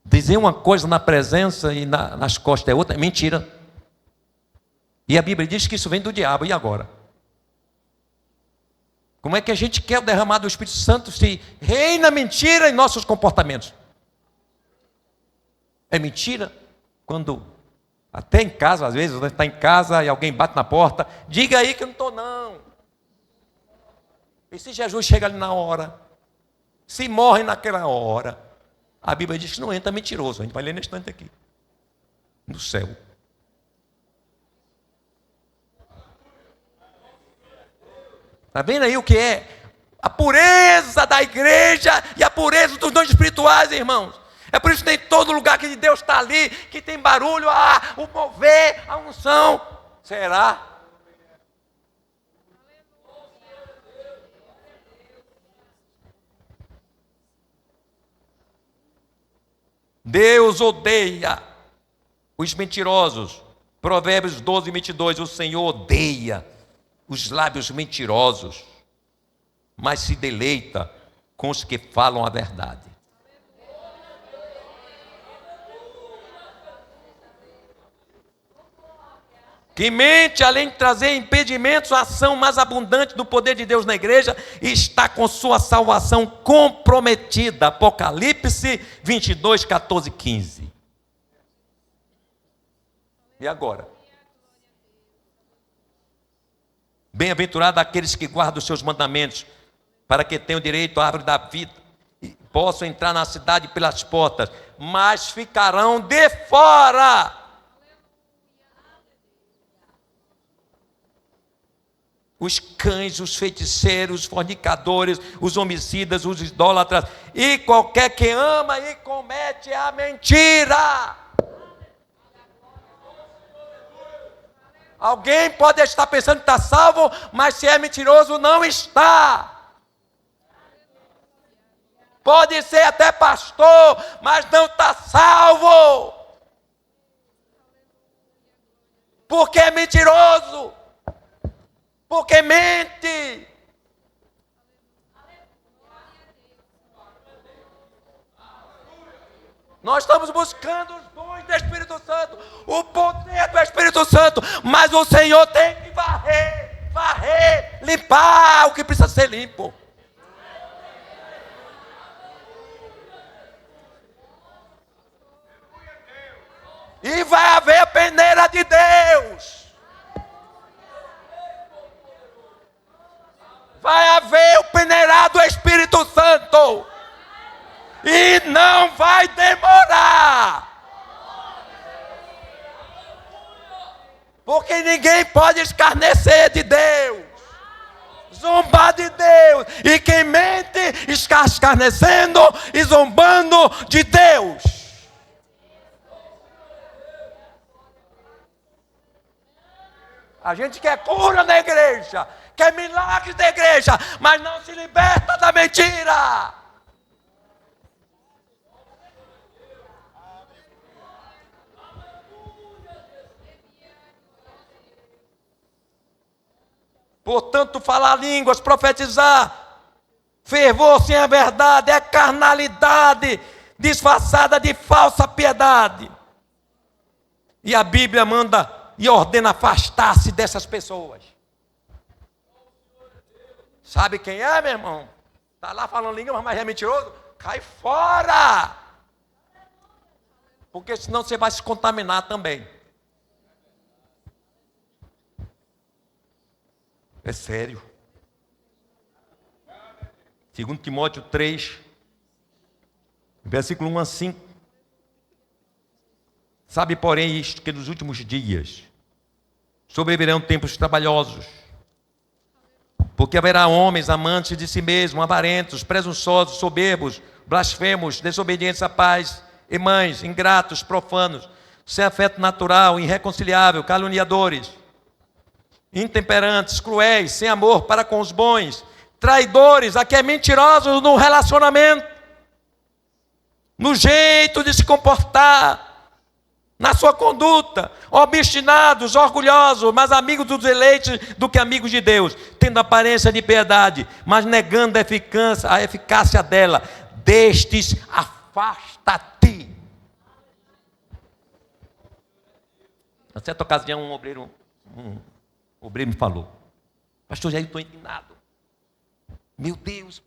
Dizer uma coisa na presença e nas costas é outra é mentira. E a Bíblia diz que isso vem do diabo. E agora? Como é que a gente quer o derramar do Espírito Santo se reina mentira em nossos comportamentos? É mentira quando, até em casa, às vezes, você está em casa e alguém bate na porta, diga aí que eu não estou não. E se Jesus chega ali na hora? Se morre naquela hora? A Bíblia diz que não entra mentiroso. A gente vai ler nesse instante aqui. No céu. Está vendo aí o que é? A pureza da igreja e a pureza dos dons espirituais, irmãos. É por isso que tem todo lugar que Deus está ali, que tem barulho, o mover, a unção. Será? Deus odeia os mentirosos. Provérbios 12, 22. O Senhor odeia os lábios mentirosos, mas se deleita com os que falam a verdade. Que mente, além de trazer impedimentos, a ação mais abundante do poder de Deus na igreja, está com sua salvação comprometida. Apocalipse 22, 14, 15. E agora? Bem-aventurado aqueles que guardam os seus mandamentos, para que tenham direito à árvore da vida e possam entrar na cidade pelas portas, mas ficarão de fora. Os cães, os feiticeiros, os fornicadores, os homicidas, os idólatras e qualquer que ama e comete a mentira. Alguém pode estar pensando que está salvo, mas se é mentiroso, não está. Pode ser até pastor, mas não está salvo. Porque é mentiroso. Porque mente. Nós estamos buscando os dons do Espírito Santo, o poder do Espírito Santo, mas o Senhor tem que varrer, limpar o que precisa ser limpo. E vai haver a peneira de Deus. Vai haver o peneirado do Espírito Santo. E não vai demorar. Porque ninguém pode escarnecer de Deus, zombar de Deus. E quem mente está escarnecendo e zombando de Deus. A gente quer cura na igreja, quer milagres da igreja, mas não se liberta da mentira. Portanto, falar línguas, profetizar, fervor sem a verdade, é carnalidade disfarçada de falsa piedade. E a Bíblia manda e ordena afastar-se dessas pessoas. Sabe quem é, meu irmão? Está lá falando língua, mas é mentiroso? Cai fora! Porque senão você vai se contaminar também. É sério. 2 Timóteo 3, versículo 1 a 5. Sabe, porém, isto, que nos últimos dias sobrevirão tempos trabalhosos, porque haverá homens amantes de si mesmos, avarentos, presunçosos, soberbos, blasfemos, desobedientes a pais e mães, ingratos, profanos, sem afeto natural, irreconciliável, caluniadores, intemperantes, cruéis, sem amor para com os bons, traidores, aqui é mentirosos no relacionamento, no jeito de se comportar, na sua conduta, obstinados, orgulhosos, mais amigos dos eleitos do que amigos de Deus, tendo aparência de piedade, mas negando a eficácia dela. Destes, afasta-te. Na certa ocasião, um obreiro me falou: pastor Jair, estou indignado. Meu Deus,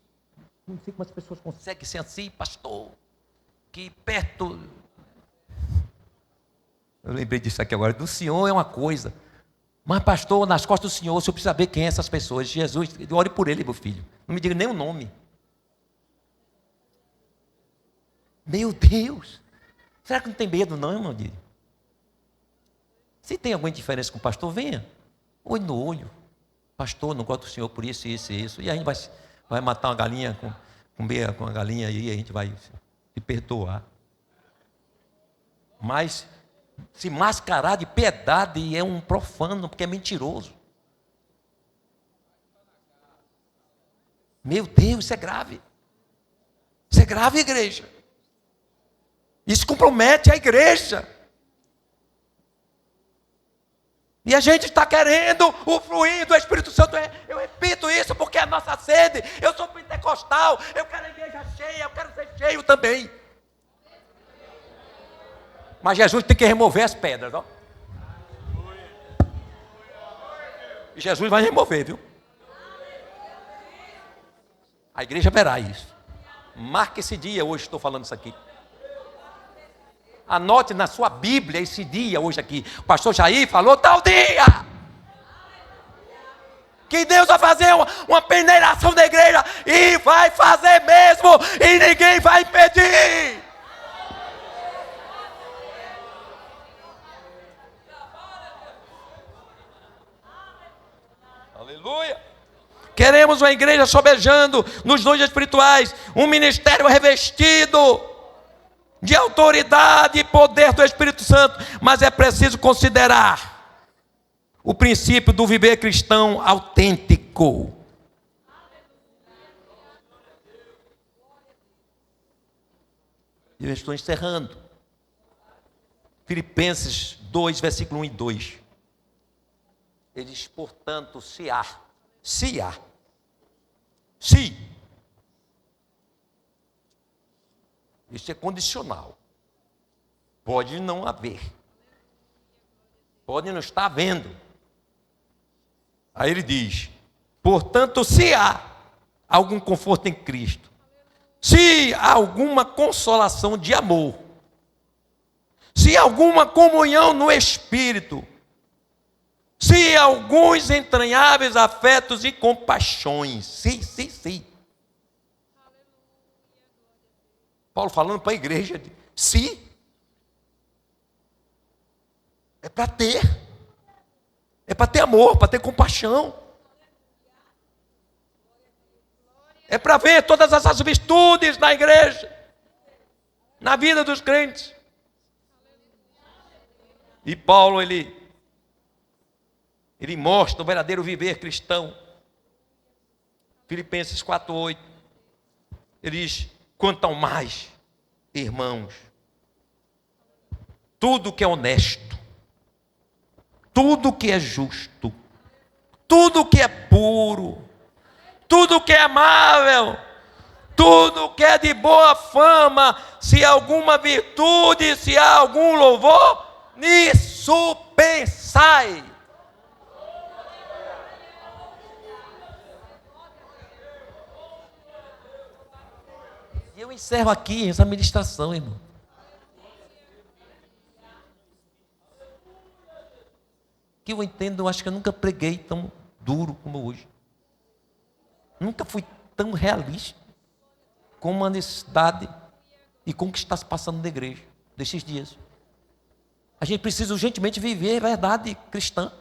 não sei como as pessoas conseguem ser assim, pastor, que perto... Eu lembrei disso aqui agora. Do Senhor é uma coisa, mas pastor, nas costas do Senhor, o Senhor precisa saber quem é essas pessoas. Jesus, ore por ele, meu filho. Não me diga nem o nome. Meu Deus, será que não tem medo não, irmão? Se tem alguma diferença com o pastor, venha. Olho no olho. Pastor, não gosto do Senhor por isso, isso e isso. E a gente vai matar uma galinha, comer com uma galinha e a gente vai se perdoar. Mas se mascarar de piedade é um profano, porque é mentiroso. Meu Deus, isso é grave. Isso é grave, igreja. Isso compromete a igreja. E a gente está querendo o fluir do Espírito Santo. Eu repito isso porque é a nossa sede. Eu sou pentecostal, eu quero a igreja cheia, eu quero ser cheio também. Mas Jesus tem que remover as pedras, ó. E Jesus vai remover, viu? A igreja verá isso. Marque esse dia, hoje estou falando isso aqui. Anote na sua Bíblia esse dia hoje aqui. O pastor Jair falou tal dia. Que Deus vai fazer uma peneiração da igreja. E vai fazer mesmo. E ninguém vai impedir. Aleluia. Queremos uma igreja sobejando nos dons espirituais. Um ministério revestido de autoridade e poder do Espírito Santo, mas é preciso considerar o princípio do viver cristão autêntico. E eu estou encerrando. Filipenses 2, versículo 1 e 2. Ele diz, portanto, se isso é condicional. Pode não haver. Pode não estar havendo. Aí ele diz, portanto, se há algum conforto em Cristo, se há alguma consolação de amor, se há alguma comunhão no Espírito, se há alguns entranháveis afetos e compaixões, sim. Paulo falando para a igreja, se é para ter amor, para ter compaixão, é para ver todas essas virtudes na igreja, na vida dos crentes. E Paulo, ele mostra o verdadeiro viver cristão. Filipenses 4:8, ele diz, quanto ao mais, irmãos, tudo que é honesto, tudo que é justo, tudo que é puro, tudo que é amável, tudo que é de boa fama, se há alguma virtude, se há algum louvor, nisso pensai. E eu encerro aqui essa ministração, irmão. Que eu entendo, eu acho que eu nunca preguei tão duro como hoje. Nunca fui tão realista com a necessidade e com o que está se passando na igreja desses dias. A gente precisa urgentemente viver a verdade cristã.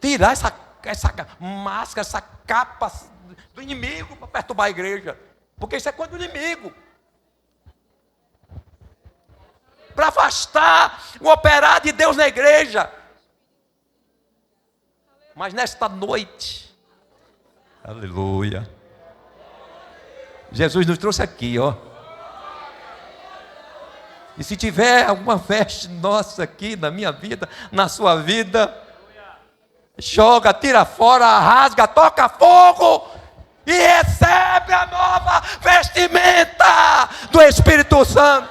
Tirar essa máscara, essa capa do inimigo para perturbar a igreja. Porque isso é coisa do inimigo. Para afastar o operar de Deus na igreja. Mas nesta noite, aleluia, Jesus nos trouxe aqui, ó. E se tiver alguma veste nossa aqui na minha vida, na sua vida, joga, tira fora, rasga, toca fogo e recebe a nova vestimenta do Espírito Santo.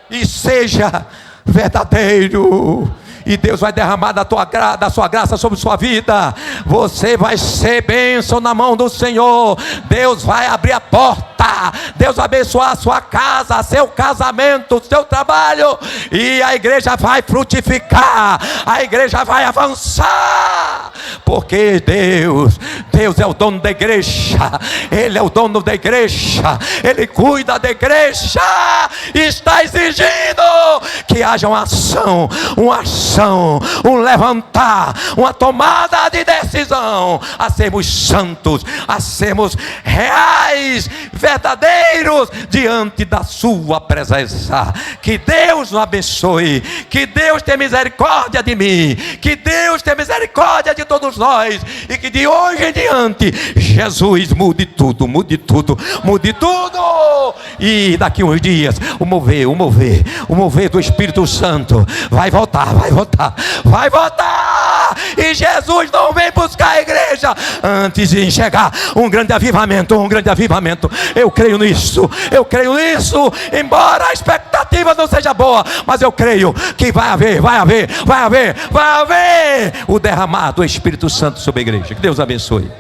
E seja verdadeiro. E Deus vai derramar da sua graça sobre sua vida. Você vai ser bênção na mão do Senhor. Deus vai abrir a porta. Deus vai abençoar a sua casa, seu casamento, seu trabalho. E a igreja vai frutificar. A igreja vai avançar. Porque Deus é o dono da igreja. Ele é o dono da igreja. Ele cuida da igreja. E está exigindo que haja uma ação, um levantar, uma tomada de decisão, a sermos santos, a sermos reais, verdadeiros diante da sua presença. Que Deus nos abençoe, que Deus tenha misericórdia de mim, que Deus tenha misericórdia de todos nós, e que de hoje em diante Jesus mude tudo, mude tudo, mude tudo. E daqui uns dias o mover do Espírito Santo vai voltar. E Jesus não vem buscar a igreja antes de enxergar um grande avivamento. Eu creio nisso. Embora a expectativa não seja boa, mas eu creio que vai haver o derramar do Espírito Santo sobre a igreja. Que Deus abençoe.